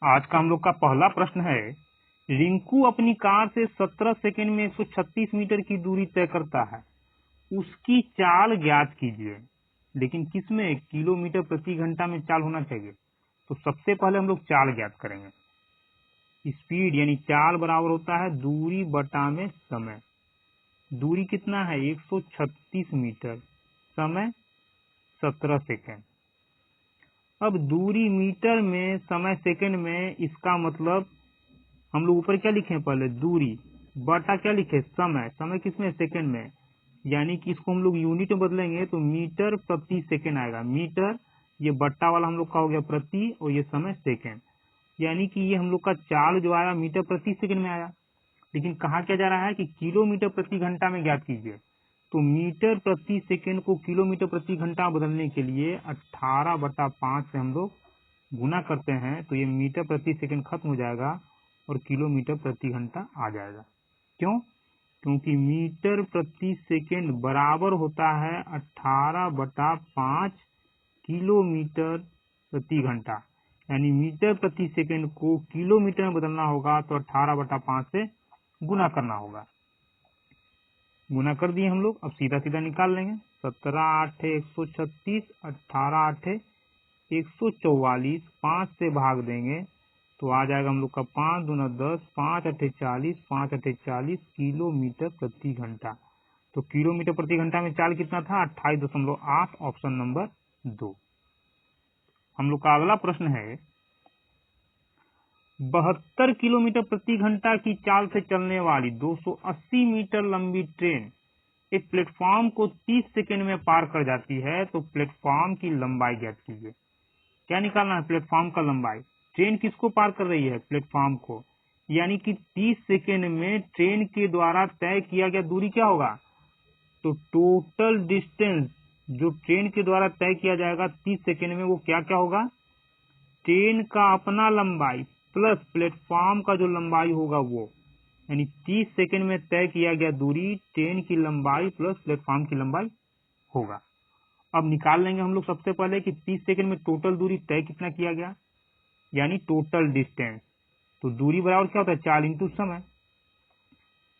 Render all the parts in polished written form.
आज का हम लोग का पहला प्रश्न है, रिंकू अपनी कार से 17 सेकंड में 136 मीटर की दूरी तय करता है, उसकी चाल ज्ञात कीजिए। लेकिन किसमें किलोमीटर प्रति घंटा में चाल होना चाहिए। तो सबसे पहले हम लोग चाल ज्ञात करेंगे। स्पीड यानी चाल बराबर होता है दूरी बटा में समय। दूरी कितना है 136 मीटर, समय 17 सेकंड। अब दूरी मीटर में, समय सेकंड में, इसका मतलब हम लोग ऊपर क्या लिखे पहले दूरी बटा क्या लिखे समय। समय किसमें सेकंड में, यानी कि इसको हम लोग यूनिट में बदलेंगे तो मीटर प्रति सेकंड आएगा। मीटर ये बट्टा वाला हम लोग का हो गया प्रति, और ये समय सेकंड, यानी कि ये हम लोग का चाल जो आया मीटर प्रति सेकंड में आया। लेकिन कहा क्या जा रहा है कि किलोमीटर प्रति घंटा में ज्ञात कीजिए। तो मीटर प्रति सेकंड को किलोमीटर प्रति घंटा बदलने के लिए 18/5 से हम लोग गुना करते हैं, तो ये मीटर प्रति सेकंड खत्म हो जाएगा और किलोमीटर प्रति घंटा आ जाएगा। क्यों? क्योंकि मीटर प्रति सेकंड बराबर होता है 18/5 किलोमीटर प्रति घंटा, यानी मीटर प्रति सेकंड को किलोमीटर में बदलना होगा तो 18/5 से गुना करना होगा। गुना कर दिए हम लोग, अब सीधा सीधा निकाल लेंगे। 17×8 136, 18×8 144, 5 से भाग देंगे तो आ जाएगा हम लोग का 5 दूना 10, 5×8 40, 5×8 40 किलोमीटर प्रति घंटा। तो किलोमीटर प्रति घंटा में चाल कितना था 28.8, ऑप्शन नंबर 2। हम लोग का अगला प्रश्न है, 72 किलोमीटर प्रति घंटा की चाल से चलने वाली 280 मीटर लंबी ट्रेन एक प्लेटफॉर्म को 30 सेकंड में पार कर जाती है, तो प्लेटफॉर्म की लंबाई ज्ञात कीजिए। क्या निकालना है? प्लेटफॉर्म का लंबाई। ट्रेन किसको पार कर रही है? प्लेटफॉर्म को, यानी कि 30 सेकंड में ट्रेन के द्वारा तय किया गया दूरी क्या होगा? तो टोटल डिस्टेंस जो ट्रेन के द्वारा तय किया जाएगा 30 सेकंड में, वो क्या क्या होगा? ट्रेन का अपना लंबाई प्लस प्लेटफॉर्म का जो लंबाई होगा वो, यानी 30 सेकंड में तय किया गया दूरी ट्रेन की लंबाई प्लस प्लेटफॉर्म की लंबाई होगा। अब निकाल लेंगे हम लोग सबसे पहले कि 30 सेकंड में टोटल दूरी तय कितना किया गया, यानी टोटल डिस्टेंस। तो दूरी बराबर क्या होता है? चाल इंटू समय।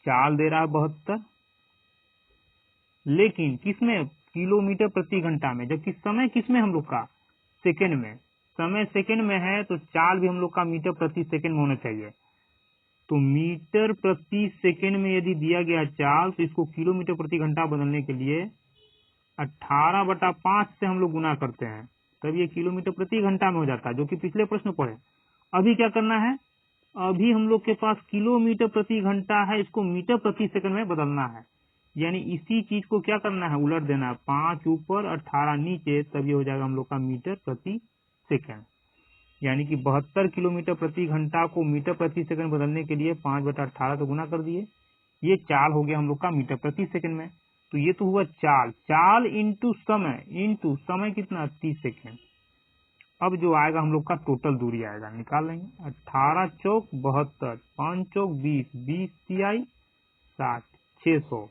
चाल दे रहा है 72, लेकिन किसमें? किलोमीटर प्रति घंटा में, जबकि समय किसमें हम लोग का? सेकंड में। समय सेकंड में है तो चाल भी हम लोग का मीटर प्रति सेकंड में होना चाहिए। तो मीटर प्रति सेकंड में यदि दिया गया चाल, तो इसको किलोमीटर प्रति घंटा बदलने के लिए 18/5 से हम लोग गुना करते हैं, तब ये किलोमीटर प्रति घंटा में हो जाता है, जो कि पिछले प्रश्न पढ़े। अभी क्या करना है? अभी हम लोग के पास किलोमीटर प्रति घंटा है, इसको मीटर प्रति सेकंड में बदलना है, यानी इसी चीज को क्या करना है? उलट देना है। 5 ऊपर 18 नीचे, तब ये हो जाएगा हम लोग का मीटर प्रति सेकंड। यानी कि 72 किलोमीटर प्रति घंटा को मीटर प्रति सेकंड बदलने के लिए 5/18 तो गुना कर दिए। ये चाल हो गया हम लोग का मीटर प्रति सेकंड में। तो ये तो हुआ चाल। चाल इंटू समय कितना? 30 सेकंड। अब जो आएगा हम लोग का टोटल दूरी आएगा, निकाल लेंगे। 18 चौक 72, 5 चौक 20, 20 तिहाई 60, 600,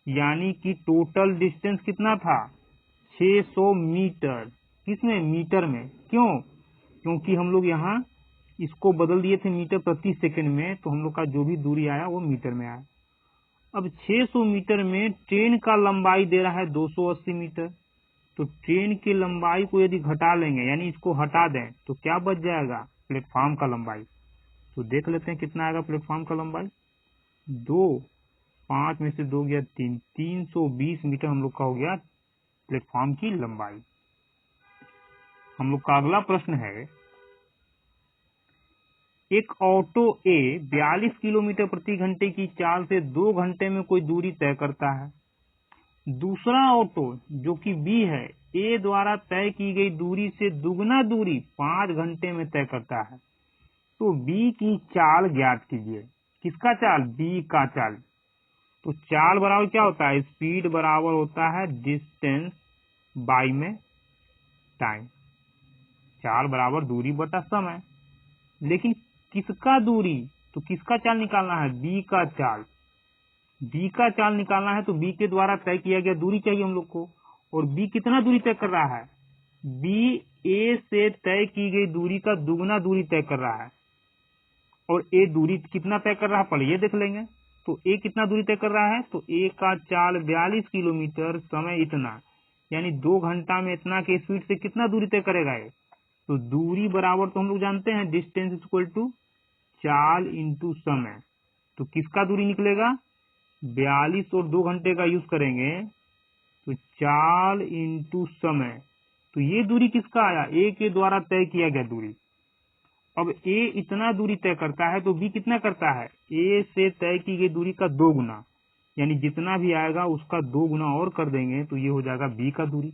यानी कि टोटल डिस्टेंस कितना था? 600 मीटर। किसमें? मीटर में। क्यों? क्योंकि हम लोग यहाँ इसको बदल दिए थे मीटर प्रति सेकंड में, तो हम लोग का जो भी दूरी आया वो मीटर में आया। अब 600 मीटर में ट्रेन का लंबाई दे रहा है 280 मीटर, तो ट्रेन की लंबाई को यदि घटा लेंगे, यानी इसको हटा दें, तो क्या बच जाएगा? प्लेटफॉर्म का लंबाई। तो देख लेते हैं कितना आएगा प्लेटफॉर्म का लंबाई। 2, 5 में से 2 गया 3, 320 मीटर हम लोग का हो गया प्लेटफॉर्म की लंबाई। हम लोग का अगला प्रश्न है, एक ऑटो ए 42 किलोमीटर प्रति घंटे की चाल से 2 घंटे में कोई दूरी तय करता है। दूसरा ऑटो जो कि बी है, ए द्वारा तय की गई दूरी से दुगना दूरी 5 घंटे में तय करता है। तो बी की चाल ज्ञात कीजिए। किसका चाल? बी का चाल। तो चाल बराबर क्या होता है? स्पीड बराबर होता है डिस्टेंस बाई में टाइम। चाल बराबर दूरी बटा समय। लेकिन किसका दूरी? तो किसका चाल निकालना है? बी का चाल। बी का चाल निकालना है तो बी के द्वारा तय किया गया दूरी चाहिए हम लोग को। और बी कितना दूरी तय कर रहा है? बी ए से तय की गई दूरी का दुगना दूरी तय कर रहा है, और ए दूरी कितना तय कर रहा है पहले ये देख लेंगे। तो ए कितना दूरी तय कर रहा है, तो ए का चाल 42 किलोमीटर, समय इतना, यानी 2 घंटा में इतना के स्पीड से कितना दूरी तय करेगा ये। तो दूरी बराबर तो हम लोग जानते हैं डिस्टेंस इक्वल टू चाल इंटू समय। तो किसका दूरी निकलेगा, 42 और 2 घंटे का यूज करेंगे तो चाल इंटू समय। तो ये दूरी किसका आया, ए के द्वारा तय किया गया दूरी। अब ए इतना दूरी तय करता है तो बी कितना करता है, ए से तय की गई दूरी का 2 गुना, यानी जितना भी आएगा उसका 2 गुना और कर देंगे तो ये हो जाएगा बी का दूरी।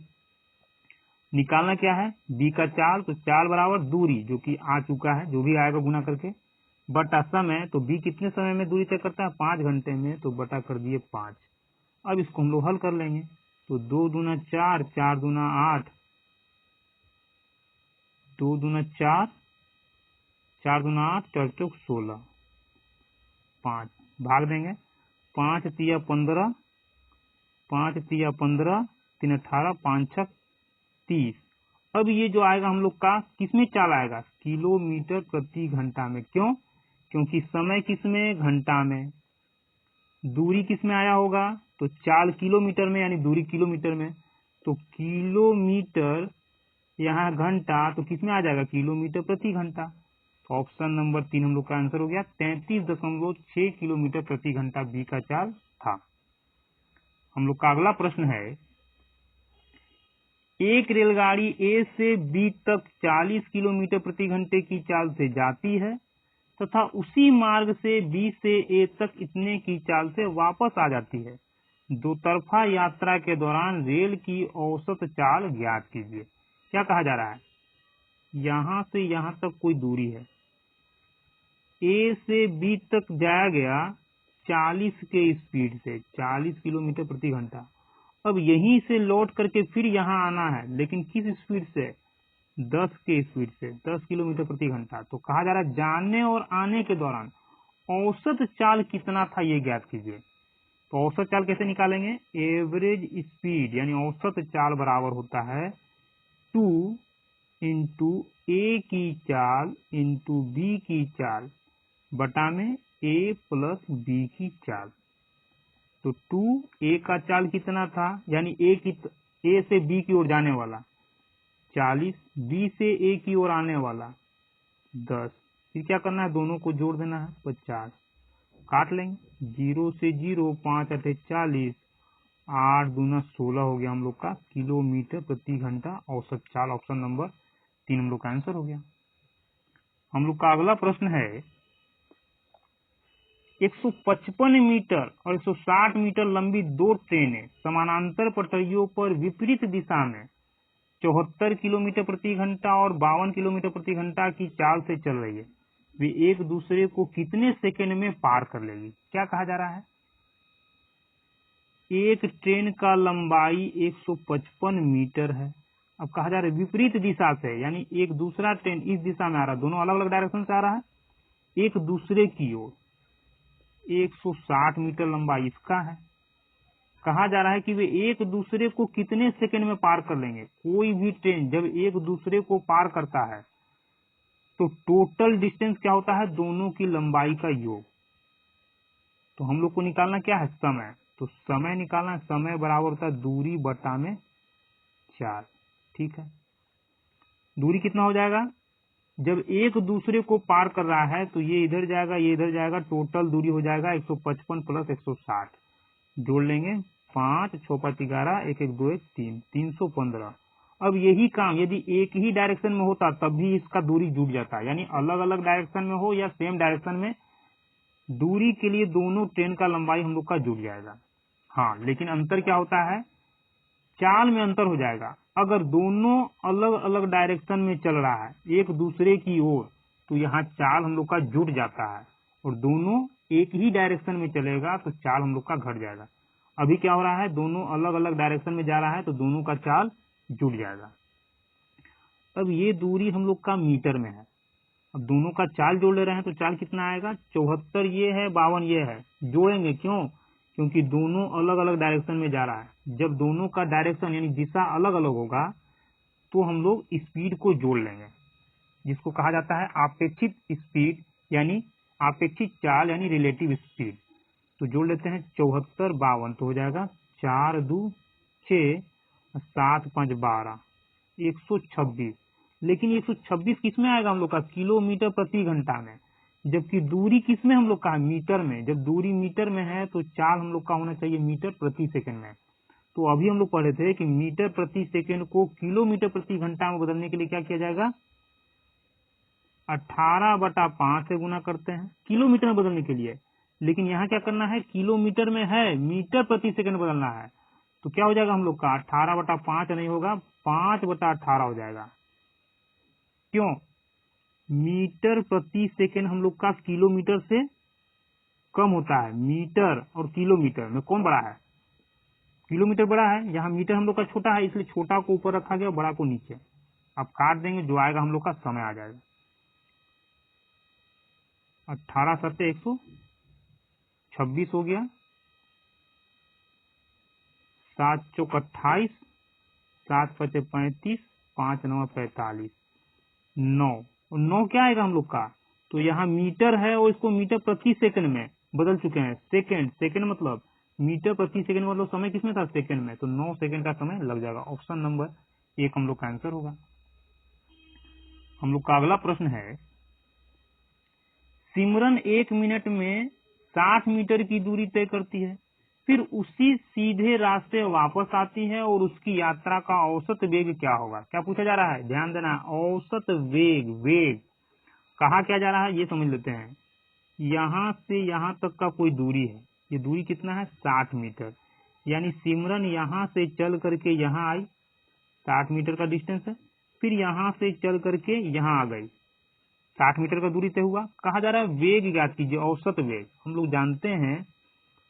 निकालना क्या है, बी का चाल, तो चाल बराबर दूरी जो कि आ चुका है, जो भी आएगा गुना करके, बटा समय। तो बी कितने समय में दूरी तय करता है, 5 घंटे में, तो बटा कर दिए 5। अब इसको हम लोग हल कर लेंगे। तो 2 दूना 4, 4 दूना 8, 2 दूना 4, 4 दूना 8, 4 चौक 16, 5 भाग देंगे, 5 तिया 15, 5 तिया 15, 3 18, 5 6 30। अब ये जो आएगा हम लोग का किसमें चाल आएगा, किलोमीटर प्रति घंटा में। क्यों, क्योंकि समय किसमें, घंटा में। दूरी किसमें आया होगा, तो चाल किलोमीटर में, यानी दूरी किलोमीटर में। तो किलोमीटर यहाँ घंटा, तो किसमें आ जाएगा, किलोमीटर प्रति घंटा। तो ऑप्शन नंबर 3 हम लोग का आंसर हो गया। 33.6 किलोमीटर प्रति घंटा बी का चाल था। हम लोग का अगला प्रश्न है, एक रेलगाड़ी ए से बी तक 40 किलोमीटर प्रति घंटे की चाल से जाती है तथा उसी मार्ग से बी से ए तक इतने की चाल से वापस आ जाती है। दो तरफा यात्रा के दौरान रेल की औसत चाल ज्ञात कीजिए। क्या कहा जा रहा है, यहां से यहां तक कोई दूरी है, ए से बी तक जाया गया 40 के स्पीड से, 40 किलोमीटर प्रति घंटा। अब यहीं से लौट करके फिर यहाँ आना है, लेकिन किस स्पीड से, 10 के स्पीड से, 10 किलोमीटर प्रति घंटा। तो कहा जा रहा है जाने और आने के दौरान औसत चाल कितना था ये ज्ञात कीजिए। तो औसत चाल कैसे निकालेंगे, एवरेज स्पीड यानी औसत चाल बराबर होता है 2 इंटू ए की चाल इंटू बी की चाल बटा में ए प्लस बी की चाल। तो 2 ए का चाल कितना था, यानी ए से बी की ओर जाने वाला 40, बी से ए की ओर आने वाला 10। फिर क्या करना है, दोनों को जोड़ देना है 50। काट लेंगे, 0 से 0, 5 8 40, 8 दूना 16 हो गया हम लोग का किलोमीटर प्रति घंटा औसत चाल। ऑप्शन नंबर 3 हम लोग का आंसर हो गया। हम लोग का अगला प्रश्न है, 155 मीटर और 160 मीटर लंबी 2 ट्रेनें समानांतर पटरियों पर विपरीत दिशा में 74 किलोमीटर प्रति घंटा और 52 किलोमीटर प्रति घंटा की चाल से चल रही है। वे एक दूसरे को कितने सेकंड में पार कर लेगी। क्या कहा जा रहा है, एक ट्रेन का लंबाई 155 मीटर है। अब कहा जा रहा है विपरीत दिशा से, यानी एक दूसरा ट्रेन इस दिशा में आ रहा है, दोनों अलग अलग डायरेक्शन से आ रहा है, एक दूसरे की ओर 160 मीटर लंबा इसका है। कहा जा रहा है कि वे एक दूसरे को कितने सेकंड में पार कर लेंगे। कोई भी ट्रेन जब एक दूसरे को पार करता है तो टोटल डिस्टेंस क्या होता है, दोनों की लंबाई का योग। तो हम लोग को निकालना क्या है, समय। तो समय निकालना, समय बराबर होता है दूरी बटा में 4। ठीक है, दूरी कितना हो जाएगा, जब एक दूसरे को पार कर रहा है तो ये इधर जाएगा, ये इधर जाएगा, टोटल दूरी हो जाएगा 155 प्लस 160, जोड़ लेंगे 5 6 5 11 1 1 2 1 3, 315। अब यही काम यदि एक ही डायरेक्शन में होता तब भी इसका दूरी जुड़ जाता, यानी अलग अलग डायरेक्शन में हो या सेम डायरेक्शन में, दूरी के लिए दोनों ट्रेन का लंबाई हम लोग का जुड़ जाएगा। हाँ, लेकिन अंतर क्या होता है, चाल में अंतर हो जाएगा। अगर दोनों अलग अलग डायरेक्शन में चल रहा है एक दूसरे की ओर, तो यहाँ चाल हम लोग का जुड़ जाता है, और दोनों एक ही डायरेक्शन में चलेगा तो चाल हम लोग का घट जाएगा। अभी क्या हो रहा है, दोनों अलग अलग डायरेक्शन में जा रहा है तो दोनों का चाल जुड़ जाएगा। अब ये दूरी हम लोग का मीटर में है, अब दोनों का चाल जोड़ ले रहे हैं तो चाल कितना आएगा, 74 ये है, 52 ये है। जोड़ेंगे क्यों, क्योंकि दोनों अलग अलग डायरेक्शन में जा रहा है। जब दोनों का डायरेक्शन यानी दिशा अलग अलग होगा तो हम लोग स्पीड को जोड़ लेंगे, जिसको कहा जाता है आपेक्षित स्पीड यानी आपेक्षित चाल यानी रिलेटिव स्पीड। तो जोड़ लेते हैं 74 52, तो हो जाएगा 4 2 6 7 5 12 126। लेकिन 126 किस में आएगा हम लोग का? किलोमीटर प्रति घंटा में। जबकि दूरी किस में हम लोग का है? मीटर में। जब दूरी मीटर में है तो चाल हम लोग का होना चाहिए मीटर प्रति सेकंड में। तो अभी हम लोग पढ़े थे कि मीटर प्रति सेकंड को किलोमीटर प्रति घंटा में बदलने के लिए क्या किया जाएगा? 18/5 से गुना करते हैं किलोमीटर में बदलने के लिए। लेकिन यहाँ क्या करना है? किलोमीटर में है, मीटर प्रति सेकंड बदलना है। तो क्या हो जाएगा हम लोग का? 18/5 नहीं होगा, 5/18 हो जाएगा। क्यों? मीटर प्रति सेकंड हम लोग का किलोमीटर से कम होता है। मीटर और किलोमीटर में कौन बड़ा है? किलोमीटर बड़ा है। यहाँ मीटर हम लोग का छोटा है, इसलिए छोटा को ऊपर रखा गया, बड़ा को नीचे। अब काट देंगे, जो आएगा हम लोग का समय आ जाएगा। 18 7 126 हो गया, 7 चौक 28, 7 5 35, 5 9 45, 9 और 9 क्या आएगा हम लोग का? तो यहाँ मीटर है और इसको मीटर प्रति सेकंड में बदल चुके हैं। सेकंड मतलब मीटर प्रति सेकंड मतलब समय किसमें था? सेकंड में। तो 9 सेकंड का समय लग जाएगा। ऑप्शन नंबर 1 हम लोग का आंसर होगा। हम लोग का अगला प्रश्न है, सिमरन 1 मिनट में 60 मीटर की दूरी तय करती है, फिर उसी सीधे रास्ते वापस आती है और उसकी यात्रा का औसत वेग क्या होगा? क्या पूछा जा रहा है? ध्यान देना, औसत वेग कहा क्या जा रहा है ये समझ लेते हैं। यहाँ से यहाँ तक का कोई दूरी है, ये दूरी कितना है? 60 मीटर। यानी सिमरन यहाँ से चल करके यहाँ आई, 60 मीटर का डिस्टेंस है, फिर यहाँ से चल करके यहाँ आ गई, 60 मीटर का दूरी तय हुआ। कहा जा रहा है वेग ज्ञात कीजिए, औसत वेग। हम लोग जानते हैं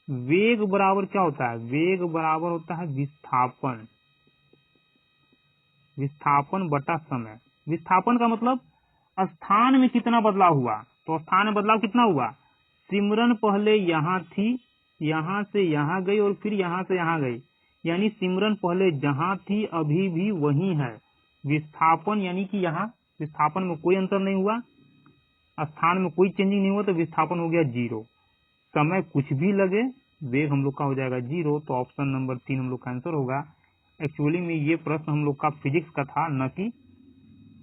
वेग बराबर क्या होता है? वेग बराबर होता है विस्थापन बटा समय। विस्थापन का मतलब स्थान में कितना बदलाव हुआ। तो स्थान में बदलाव कितना हुआ? सिमरन पहले यहाँ थी, यहाँ से यहाँ गई और फिर यहाँ से यहाँ गई, यानी सिमरन पहले जहाँ थी अभी भी वही है। विस्थापन यानी कि यहाँ विस्थापन में कोई अंतर नहीं हुआ, स्थान में कोई चेंजिंग नहीं हुआ, तो विस्थापन हो गया 0। समय कुछ भी लगे, वेग हम लोग का हो जाएगा 0। तो ऑप्शन नंबर 3 हम लोग का आंसर होगा। एक्चुअली में ये प्रश्न हम लोग का फिजिक्स का था, न कि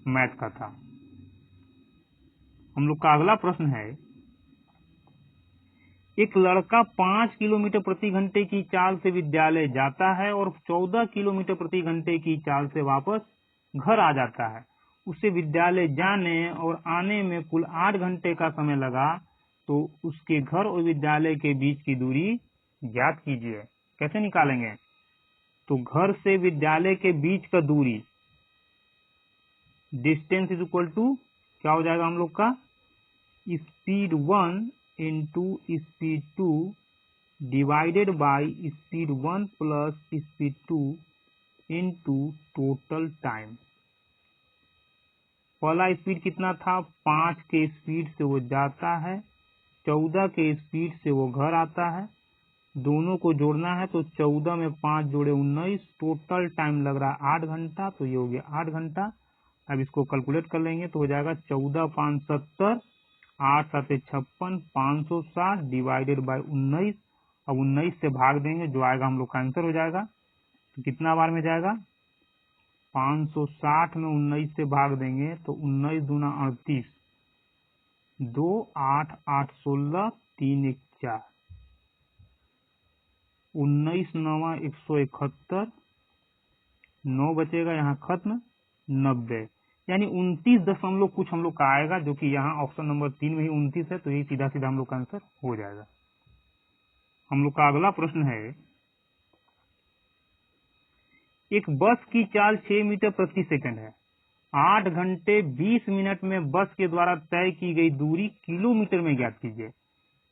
मैथ का था। हम लोग का अगला प्रश्न है, एक लड़का 5 किलोमीटर प्रति घंटे की चाल से विद्यालय जाता है और 14 किलोमीटर प्रति घंटे की चाल से वापस घर आ जाता है। उसे विद्यालय जाने और आने में कुल 8 घंटे का समय लगा, तो उसके घर और विद्यालय के बीच की दूरी ज्ञात कीजिए। कैसे निकालेंगे? तो घर से विद्यालय के बीच का दूरी, डिस्टेंस इज इक्वल टू क्या हो जाएगा हम लोग का? Speed 1 into speed 2 divided by speed 1 plus speed 2 into total time. पहला स्पीड कितना था? 5 के स्पीड से वो जाता है, 14 के स्पीड से वो घर आता है। दोनों को जोड़ना है, तो 14 में 5 जोड़े 19, टोटल टाइम लग रहा है 8 घंटा, तो ये हो गया 8 घंटा। अब इसको कैलकुलेट कर लेंगे तो हो जाएगा 14 5 70, 8 7 56, 560 डिवाइडेड बाय 19। अब 19 से भाग देंगे, जो आएगा हम लोग का आंसर हो जाएगा। तो कितना बार में जाएगा? 560 में 19 से भाग देंगे तो 19 दूना 38, 2 8 8 16, 3 1 4, 19 9 171, 9 बचेगा यहाँ खत्म, 90, यानी 29 दशमलव कुछ हम लोग का आएगा, जो कि यहाँ ऑप्शन नंबर 3 में ही 29 है। तो ये सीधा सीधा हम लोग का आंसर हो जाएगा। हम लोग का अगला प्रश्न है, एक बस की चाल 6 मीटर प्रति सेकंड है। 8 घंटे 20 मिनट में बस के द्वारा तय की गई दूरी किलोमीटर में ज्ञात कीजिए।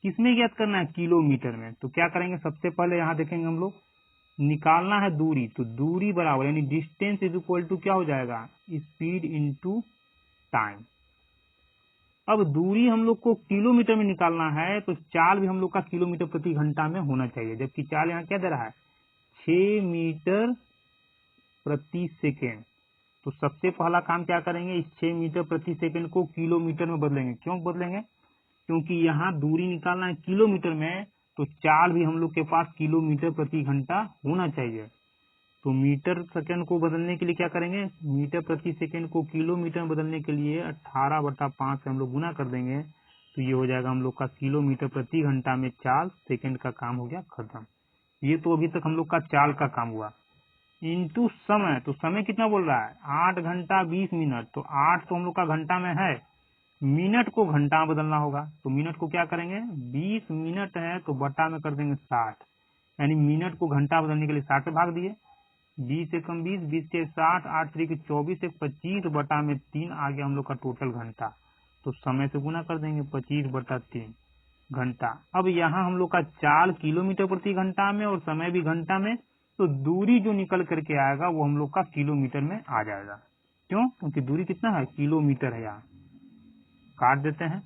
किसमें ज्ञात करना है? किलोमीटर में। तो क्या करेंगे? सबसे पहले यहाँ देखेंगे हम लोग, निकालना है दूरी, तो दूरी बराबर यानी डिस्टेंस इज इक्वल टू क्या हो जाएगा? Speed into time. अब दूरी हम लोग को किलोमीटर में निकालना है, तो चाल भी हम लोग का किलोमीटर प्रति घंटा में होना चाहिए। जबकि चाल यहाँ क्या दे रहा है? 6 मीटर प्रति सेकेंड। तो सबसे पहला काम क्या करेंगे, इस 6 मीटर प्रति सेकंड को किलोमीटर में बदलेंगे। क्यों बदलेंगे? क्योंकि यहाँ दूरी निकालना है किलोमीटर में, तो चाल भी हम लोग के पास किलोमीटर प्रति घंटा होना चाहिए। तो मीटर सेकंड को बदलने के लिए क्या करेंगे, मीटर प्रति सेकंड को किलोमीटर में बदलने के लिए 18/5 से हम लोग गुना कर देंगे, तो ये हो जाएगा हम लोग का किलोमीटर प्रति घंटा में चाल सेकंड का काम हो गया खत्म। ये तो अभी तक हम लोग का चाल का काम हुआ। इंटू समय, तो समय कितना बोल रहा है, 8 घंटा 20 मिनट, तो 8 तो हम लोग का घंटा में है, मिनट को घंटा में बदलना होगा। तो मिनट को क्या करेंगे, 20 मिनट है तो बटा में कर देंगे 60, यानी मिनट को घंटा बदलने के लिए 60 से भाग दिए, 20 से कम 20, 20 से 60, 8 3 24 से 25 बटा में 3 आ गया हम लोग का टोटल घंटा। तो समय से गुना कर देंगे 25/3 घंटा। अब यहाँ हम लोग का चाल किलोमीटर प्रति घंटा में और समय भी घंटा में, तो दूरी जो निकल करके आएगा वो हम लोग का किलोमीटर में आ जाएगा। क्यों? क्योंकि दूरी कितना है, किलोमीटर है। यहाँ काट देते हैं,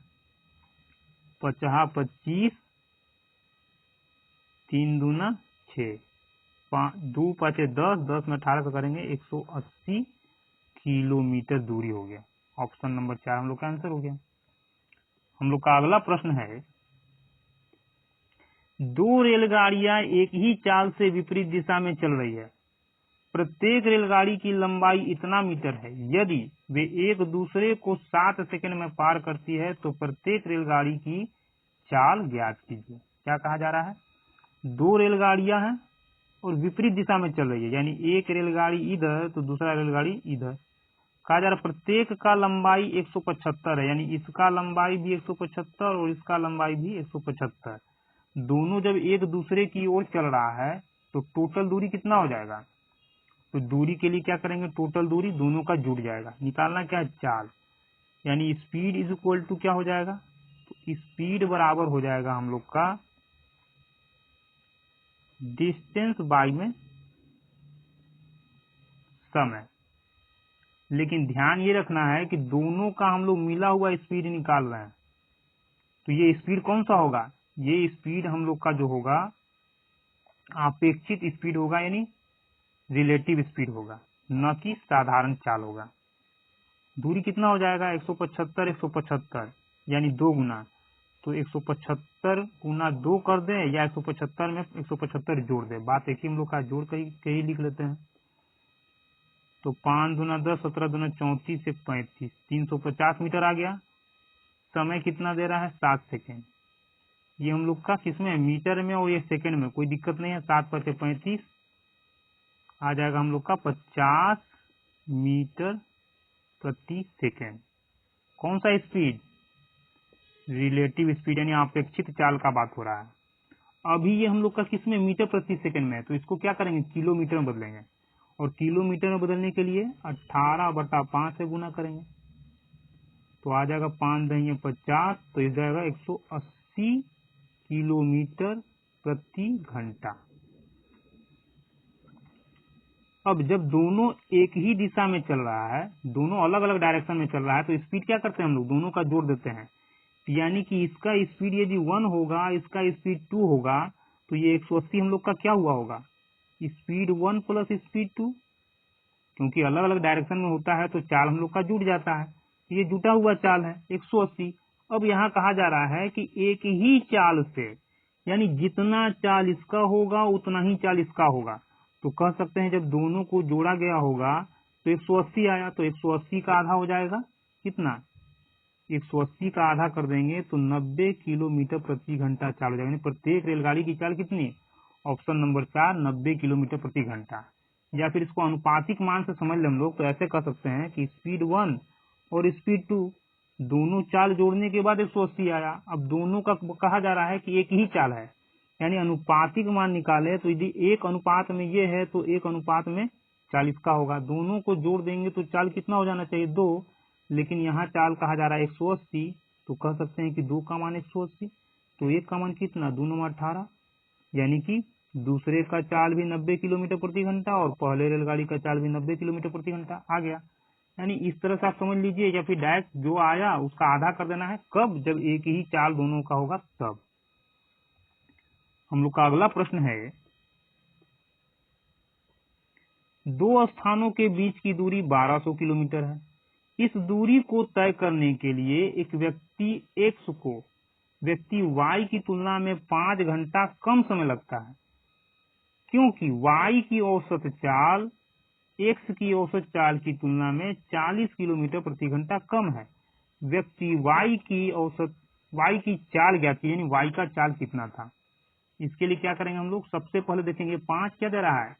50 25, 3 दूना 6, 2 5 10, 10 में 18 से करेंगे 180 किलोमीटर दूरी हो गया। ऑप्शन नंबर 4 हम लोग का आंसर हो गया। हम लोग का अगला प्रश्न है, 2 रेलगाड़ियां एक ही चाल से विपरीत दिशा में चल रही है। प्रत्येक रेलगाड़ी की लंबाई इतना मीटर है। यदि वे एक दूसरे को 7 सेकंड में पार करती है तो प्रत्येक रेलगाड़ी की चाल ज्ञात कीजिए। क्या कहा जा रहा है, 2 रेलगाड़ियां हैं और विपरीत दिशा में चल रही है, यानी एक रेलगाड़ी इधर तो दूसरा रेलगाड़ी इधर। कहा जा रहा है प्रत्येक का लंबाई 175 है, यानी इसका लंबाई भी 175 और इसका लंबाई भी 175। दोनों जब एक दूसरे की ओर चल रहा है तो टोटल दूरी कितना हो जाएगा, तो दूरी के लिए क्या करेंगे, टोटल दूरी दोनों का जुड़ जाएगा। निकालना क्या है, चाल, यानी स्पीड इज इक्वल टू क्या हो जाएगा, तो स्पीड बराबर हो जाएगा हम लोग का डिस्टेंस बाय में समय। लेकिन ध्यान ये रखना है कि दोनों का हम लोग मिला हुआ स्पीड निकाल रहे हैं, तो ये स्पीड कौन सा होगा, ये स्पीड हम लोग का जो होगा अपेक्षित स्पीड होगा, यानी रिलेटिव स्पीड होगा, न कि साधारण चाल होगा। दूरी कितना हो जाएगा, 175 175, यानी 2 गुना, तो 175 गुना 2 कर दें या 175 में 175 जोड़ दें, बात एक ही हम लोग का, जोड़ कहीं लिख लेते हैं। तो 5 दूना 10, 17 दूना 34 से 35, 350 मीटर आ गया। समय कितना दे रहा है, 7 सेकेंड। ये हम लोग का किसमें, मीटर में, और ये सेकेंड में, कोई दिक्कत नहीं है। 7 5 35 आ जाएगा हम लोग का 50 मीटर प्रति सेकेंड। कौन सा स्पीड, रिलेटिव स्पीड, यानी अपेक्षित चाल का बात हो रहा है। अभी ये हम लोग का किसमें, मीटर प्रति सेकेंड में है, तो इसको क्या करेंगे, किलोमीटर में बदलेंगे, और किलोमीटर में बदलने के लिए 18/5 से गुना करेंगे, तो आ जाएगा 5 × 50, तो इस जाएगा 180 किलोमीटर प्रति घंटा। अब जब दोनों एक ही दिशा में चल रहा है, दोनों अलग अलग डायरेक्शन में चल रहा है, तो स्पीड क्या करते हैं हम लोग, दोनों का जोड़ देते हैं, यानी कि इसका स्पीड यदि 1 होगा, इसका स्पीड 2 होगा, तो ये 180 हम लोग का क्या हुआ होगा, स्पीड 1 प्लस स्पीड 2, क्योंकि अलग अलग डायरेक्शन में होता है तो चाल हम लोग का जुड़ जाता है, ये जुटा हुआ चाल है 180। अब यहाँ कहा जा रहा है कि एक ही चाल से, यानी जितना चाल इसका होगा उतना ही चाल इसका होगा, तो कह सकते हैं जब दोनों को जोड़ा गया होगा तो 180 आया, तो 180 का आधा हो जाएगा कितना, 180 का आधा कर देंगे तो 90 किलोमीटर प्रति घंटा चाल हो जाएगा। प्रत्येक रेलगाड़ी की चाल कितनी, ऑप्शन नंबर 4 90 किलोमीटर प्रति घंटा। या फिर इसको अनुपातिक मान से समझ ले हम लोग, तो ऐसे कह सकते हैं कि स्पीड 1 और स्पीड 2 दोनों चाल जोड़ने के बाद 180 आया। अब दोनों का कहा जा रहा है कि एक ही चाल है, यानी अनुपातिक मान निकाले, तो यदि 1 अनुपात में ये है तो 1 अनुपात में 40 का होगा। दोनों को जोड़ देंगे तो चाल कितना हो जाना चाहिए, 2, लेकिन यहाँ चाल कहा जा रहा है 180, तो कह सकते हैं कि 2 का मान 180, तो 1 का मान कितना, 2 9 18, यानी कि दूसरे का चाल भी 90 किलोमीटर प्रति घंटा और पहले रेलगाड़ी का चाल भी 90 किलोमीटर प्रति घंटा आ गया। यानी इस तरह से आप समझ लीजिए, या फिर डायरेक्ट जो आया उसका आधा कर देना है, कब, जब एक ही चाल दोनों का होगा तब। हम लोग का अगला प्रश्न है, दो स्थानों के बीच की दूरी 1200 किलोमीटर है। इस दूरी को तय करने के लिए एक व्यक्ति X को व्यक्ति Y की तुलना में 5 घंटा कम समय लगता है, क्योंकि Y की औसत चाल X की औसत चाल की तुलना में 40 किलोमीटर प्रति घंटा कम है। व्यक्ति Y की चाल ज्ञात कीजिए, यानी Y का चाल कितना था। इसके लिए क्या करेंगे हम लोग, सबसे पहले देखेंगे 5 क्या दे रहा है,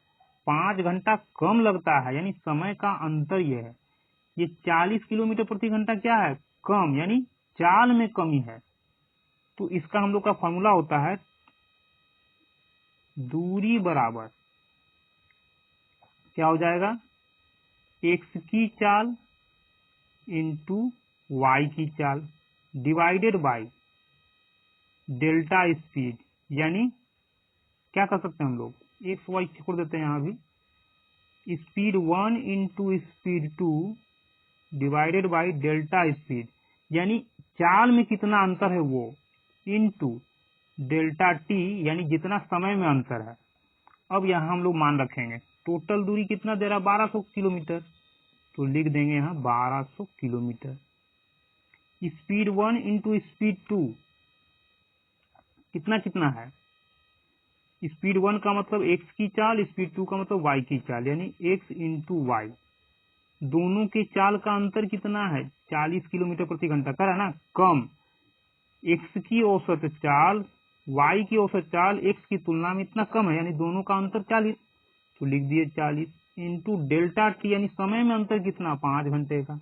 5 घंटा कम लगता है, यानी समय का अंतर यह है। ये 40 किलोमीटर प्रति घंटा क्या है, कम, यानी चाल में कमी है। तो इसका हम लोग का फॉर्मूला होता है दूरी बराबर क्या हो जाएगा, x की चाल इंटू y की चाल डिवाइडेड बाय डेल्टा स्पीड, यानी क्या कर सकते हैं हम लोग, एक्स वाई छोड़ देते हैं यहाँ भी, speed 1 into speed 2 divided by delta speed, यानी चाल में कितना अंतर है वो, इंटू डेल्टा टी, यानी जितना समय में अंतर है। अब यहाँ हम लोग मान रखेंगे टोटल दूरी कितना दे रहा है, 1200 किलोमीटर, तो लिख देंगे यहाँ 1200 किलोमीटर। स्पीड 1 इंटू स्पीड 2 कितना कितना है, स्पीड 1 का मतलब x की चाल, स्पीड 2 का मतलब y की चाल, यानी x इंटू वाई। दोनों के चाल का अंतर कितना है, 40 किलोमीटर प्रति घंटा, कर है ना कम। x की औसत चाल y की औसत चाल x की तुलना में इतना कम है, यानी दोनों का अंतर 40, तो लिख दिए 40 इंटू डेल्टा टी, यानी समय में अंतर कितना, 5 घंटे का,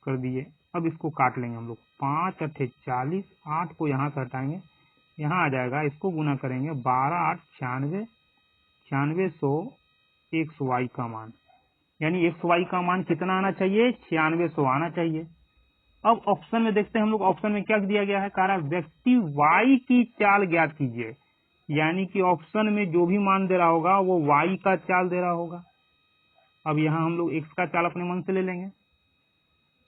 कर दिए। अब इसको काट लेंगे हम लोग, 5 अट्ठे 40, 8 को यहाँ से हटाएंगे, यहाँ आ जाएगा, इसको गुना करेंगे 12 8 96, 9600 एक्स वाई का मान, यानी एक्स वाई का मान कितना आना चाहिए, 9600 आना चाहिए। अब ऑप्शन में देखते हैं हम लोग, ऑप्शन में क्या दिया गया है, कह रहा है व्यक्ति वाई की चाल ज्ञात कीजिए, यानी कि ऑप्शन में जो भी मान दे रहा होगा वो वाई का चाल दे रहा होगा। अब यहाँ हम लोग एक्स का चाल अपने मन से ले लेंगे,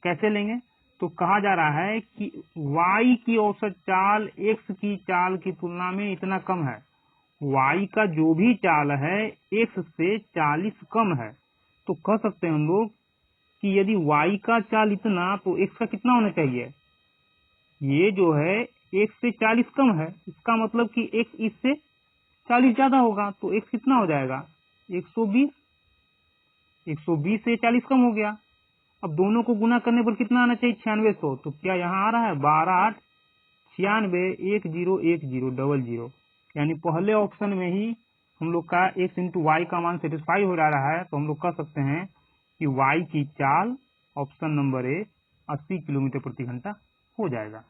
कैसे लेंगे, तो कहा जा रहा है कि y की औसत चाल x की चाल की तुलना में इतना कम है, y का जो भी चाल है x से 40 कम है, तो कह सकते हैं हम लोग कि यदि y का चाल इतना, तो x का कितना होना चाहिए, ये जो है x से 40 कम है, इसका मतलब कि x इससे 40 ज्यादा होगा, तो x कितना हो जाएगा 120, 120 से 40 कम हो गया। अब दोनों को गुना करने पर कितना आना चाहिए, 9600, तो क्या यहाँ आ रहा है 12 8 96 101000, यानी पहले ऑप्शन में ही हम लोग का x इंटू वाई का मान सेटिस्फाई हो जा रहा है, तो हम लोग कह सकते हैं कि y की चाल ऑप्शन नंबर ए 80 किलोमीटर प्रति घंटा हो जाएगा।